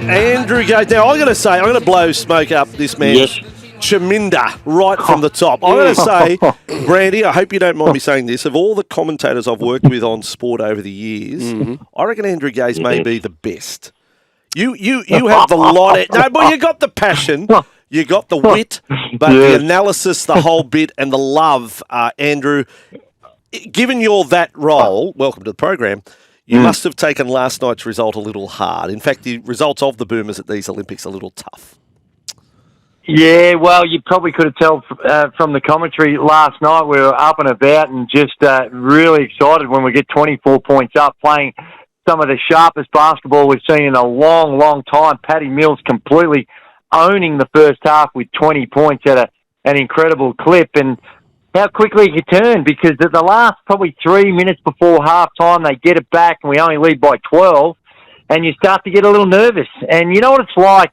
Andrew goes. Now, I'm going to blow smoke up this man's Chaminda right from the top. I'm going to say, Brandy, I hope you don't mind me saying this, of all the commentators I've worked with on sport over the years, I reckon Andrew Gaze may be the best. You have the light. No, but you got the passion, you got the wit, but the analysis, the whole bit, and the love, Andrew. Given you're that role, welcome to the program. You must have taken last night's result a little hard. In fact, the results of the Boomers at these Olympics are a little tough. Yeah, well, you probably could have told from the commentary last night. We were up and about and just really excited when we get 24 points up, playing some of the sharpest basketball we've seen in a long, long time. Paddy Mills completely owning the first half with 20 points at an incredible clip. And how quickly it could turn, because at the last probably 3 minutes before halftime, they get it back and we only lead by 12, and you start to get a little nervous. And you know what it's like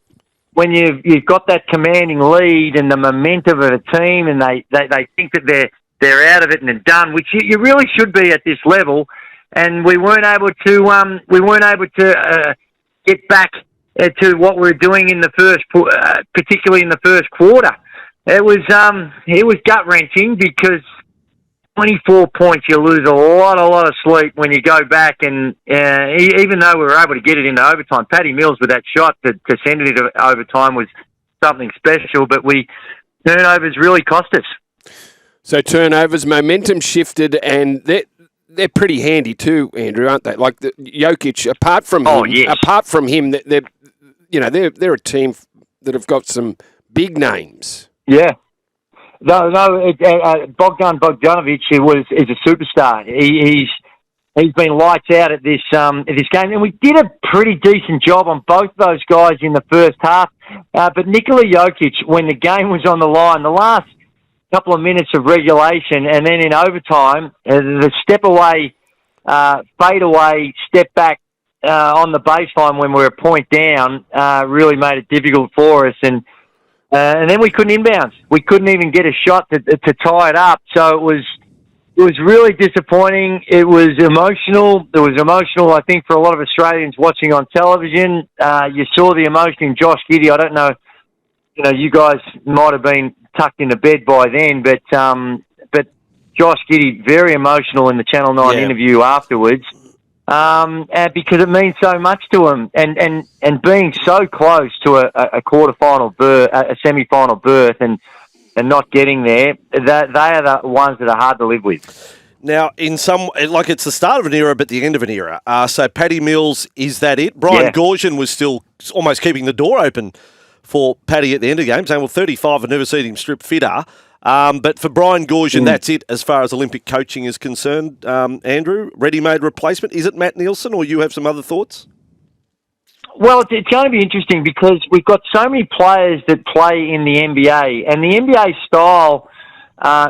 when you've got that commanding lead and the momentum of a team, and they think that they're out of it and they're done, which you really should be at this level. And we weren't able to get back to what we were doing in the first, particularly in the first quarter. It was gut wrenching, because 24 points, you lose a lot of sleep when you go back, and even though we were able to get it into overtime, Paddy Mills with that shot to send it into overtime was something special, but turnovers really cost us. So turnovers, momentum shifted, and they're pretty handy too, Andrew, aren't they? Like Jokic, apart from him, they're a team that have got some big names. Yeah. No. Bogdan Bogdanovic is a superstar. He's been lights out at this game, and we did a pretty decent job on both those guys in the first half. But Nikola Jokic, when the game was on the line, the last couple of minutes of regulation, and then in overtime, the step away, fade away, step back on the baseline when we were a point down, really made it difficult for us. And then we couldn't inbound. We couldn't even get a shot to tie it up. So it was really disappointing. It was emotional. It was emotional, I think, for a lot of Australians watching on television. You saw the emotion in Josh Giddey. I don't know, you guys might have been tucked into bed by then, but Josh Giddey, very emotional in the Channel 9 interview afterwards. Because it means so much to him, and being so close to a quarterfinal berth, a semi-final berth, and not getting there, they are the ones that are hard to live with. Now, it's the start of an era, but the end of an era. So Paddy Mills, is that it? Brian Goorjian was still almost keeping the door open for Paddy at the end of the game, saying, well, 35, I've never seen him strip fitter. But for Brian Goorjian, that's it as far as Olympic coaching is concerned. Andrew, ready-made replacement. Is it Matt Nielsen, or you have some other thoughts? Well, it's going to be interesting, because we've got so many players that play in the NBA, and the NBA style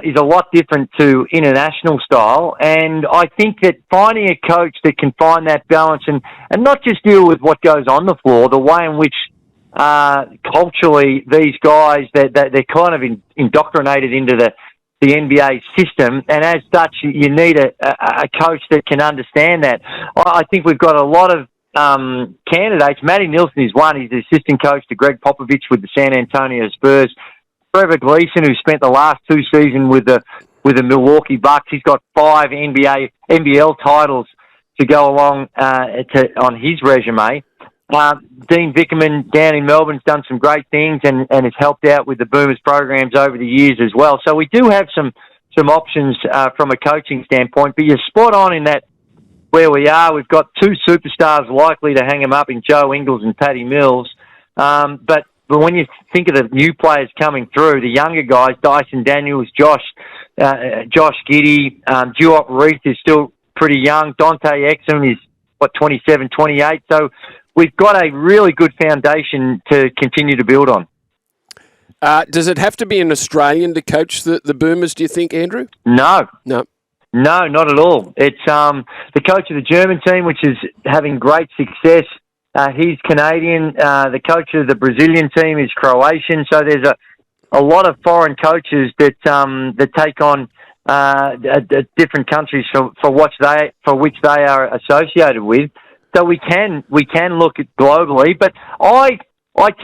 is a lot different to international style. And I think that finding a coach that can find that balance and not just deal with what goes on the floor, the way in which culturally these guys, they're kind of indoctrinated into the NBA system, and as such you need a coach that can understand that. I think we've got a lot of candidates. Matty Nielsen is one. He's the assistant coach to Greg Popovich with the San Antonio Spurs. Trevor Gleeson, who spent the last two seasons with the Milwaukee Bucks, he's got 5 NBL titles to go along on his resume. Dean Vickerman down in Melbourne's done some great things and has helped out with the Boomers programs over the years as well. So we do have some options from a coaching standpoint. But you're spot on in that where we are. We've got 2 superstars likely to hang them up in Joe Ingles and Paddy Mills. But when you think of the new players coming through, the younger guys, Dyson Daniels, Josh Giddey, Duop Reith is still pretty young. Dante Exum is, 27, 28. So we've got a really good foundation to continue to build on. Does it have to be an Australian to coach the Boomers, do you think, Andrew? No, not at all. It's the coach of the German team, which is having great success. He's Canadian. The coach of the Brazilian team is Croatian. So there's a lot of foreign coaches that take on different countries for which they are associated with. So we can look at globally, but I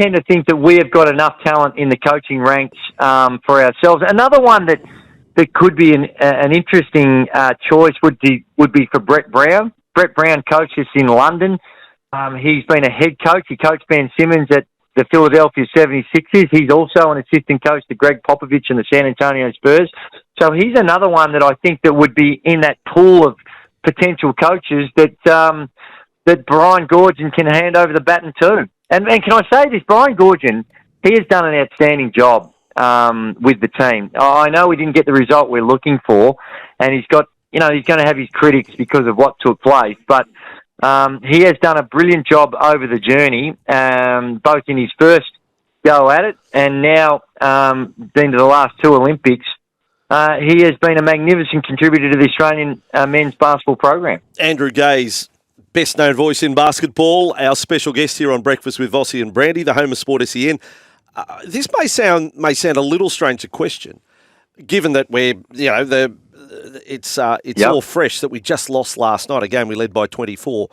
tend to think that we have got enough talent in the coaching ranks for ourselves. Another one that could be an interesting choice would be for Brett Brown. Brett Brown coached us in London. He's been a head coach. He coached Ben Simmons at the Philadelphia 76ers. He's also an assistant coach to Greg Popovich and the San Antonio Spurs. So he's another one that I think that would be in that pool of potential coaches that Brian Goorjian can hand over the baton to. And can I say this? Brian Goorjian, he has done an outstanding job with the team. I know we didn't get the result we're looking for, and he's got, he's going to have his critics because of what took place, but he has done a brilliant job over the journey, both in his first go at it and now been to the last two Olympics. He has been a magnificent contributor to the Australian men's basketball program. Andrew Gay's best-known voice in basketball, our special guest here on Breakfast with Vossy and Brandy, the home of Sport SEN. This may sound a little strange to question, given that we're, it's all fresh that we just lost last night. Again, we led by 24.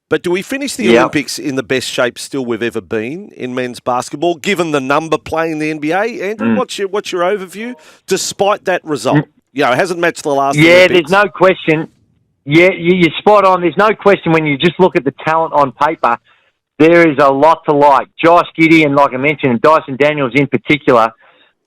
But do we finish the Olympics in the best shape still we've ever been in men's basketball, given the number playing the NBA? Andrew, what's your overview? Despite that result, it hasn't matched the last Olympics. Yeah, there's no question. Yeah, you're spot on. There's no question when you just look at the talent on paper, there is a lot to like. Josh Giddey and, like I mentioned, and Dyson Daniels in particular,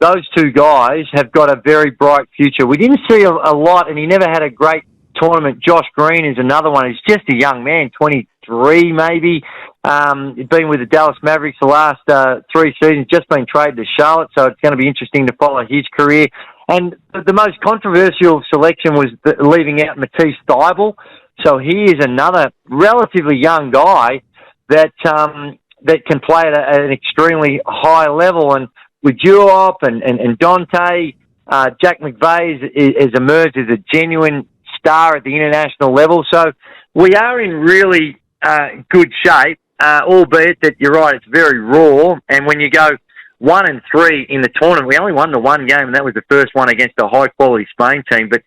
those two guys have got a very bright future. We didn't see a lot, and he never had a great tournament. Josh Green is another one. He's just a young man, 23 maybe. He's been with the Dallas Mavericks the last 3 seasons, just been traded to Charlotte, so it's going to be interesting to follow his career. And the most controversial selection was leaving out Matisse Thybulle. So he is another relatively young guy that can play at an extremely high level. And with Duop and Dante, Jack McVeigh has emerged as a genuine star at the international level. So we are in really good shape, albeit that you're right, it's very raw. And when you go 1-3 in the tournament, we only won the one game, and that was the first one against a high-quality Spain team. But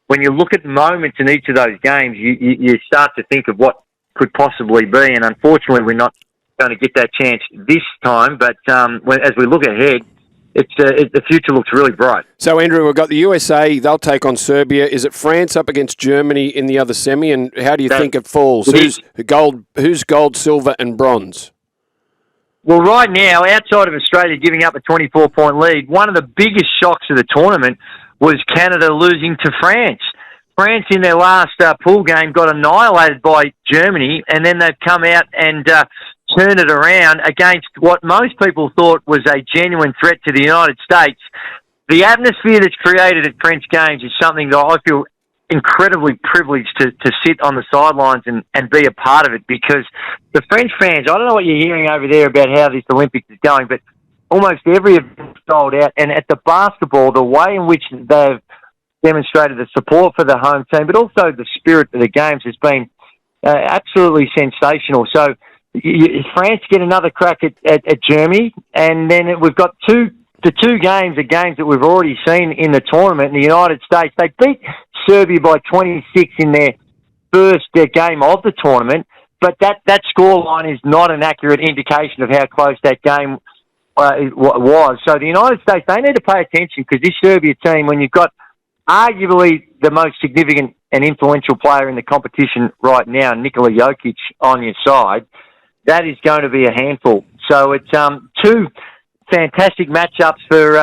when you look at moments in each of those games, you start to think of what could possibly be. And unfortunately, we're not going to get that chance this time. But as we look ahead, the future looks really bright. So, Andrew, we've got the USA. They'll take on Serbia. Is it France up against Germany in the other semi? And how do you think it falls? Who's gold, silver, and bronze? Well, right now, outside of Australia giving up a 24-point lead, one of the biggest shocks of the tournament was Canada losing to France. France, in their last pool game, got annihilated by Germany, and then they've come out and turned it around against what most people thought was a genuine threat to the United States. The atmosphere that's created at French games is something that I feel incredibly privileged to sit on the sidelines and be a part of it, because the French fans, I don't know what you're hearing over there about how this Olympics is going, but almost every event sold out. And at the basketball, the way in which they've demonstrated the support for the home team, but also the spirit of the games has been absolutely sensational. So France get another crack at Germany, and then we've got the two games are games that we've already seen in the tournament. In the United States, they beat Serbia by 26 in their first game of the tournament, but that scoreline is not an accurate indication of how close that game was. So the United States, they need to pay attention, because this Serbia team, when you've got arguably the most significant and influential player in the competition right now, Nikola Jokic, on your side, that is going to be a handful. So it's two fantastic matchups for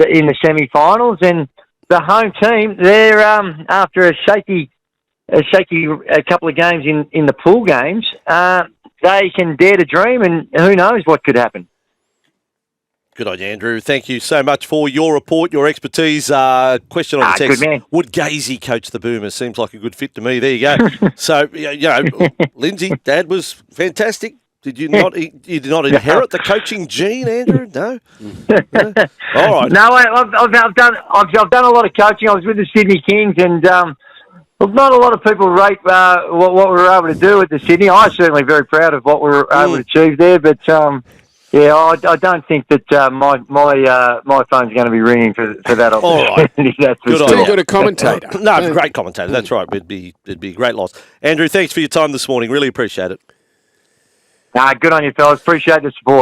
in the semi-finals, and the home team, they're after a shaky couple of games in the pool games, they can dare to dream, and who knows what could happen. Good on you, Andrew. Thank you so much for your report, your expertise. Question on the text. Good man. Would Gazy coach the Boomers? Seems like a good fit to me. There you go. So, Lindsay, Dad was fantastic. Did you not? You did not inherit the coaching gene, Andrew? No. All right. No, I've done a lot of coaching. I was with the Sydney Kings, and not a lot of people rate what we were able to do at the Sydney. I'm certainly very proud of what we were able to achieve there, but Yeah, I don't think that my phone's going to be ringing for that opportunity. All right. That's for sure. Still good a commentator. No, great commentator. That's right. It'd be a great loss. Andrew, thanks for your time this morning. Really appreciate it. Good on you, fellas. Appreciate the support.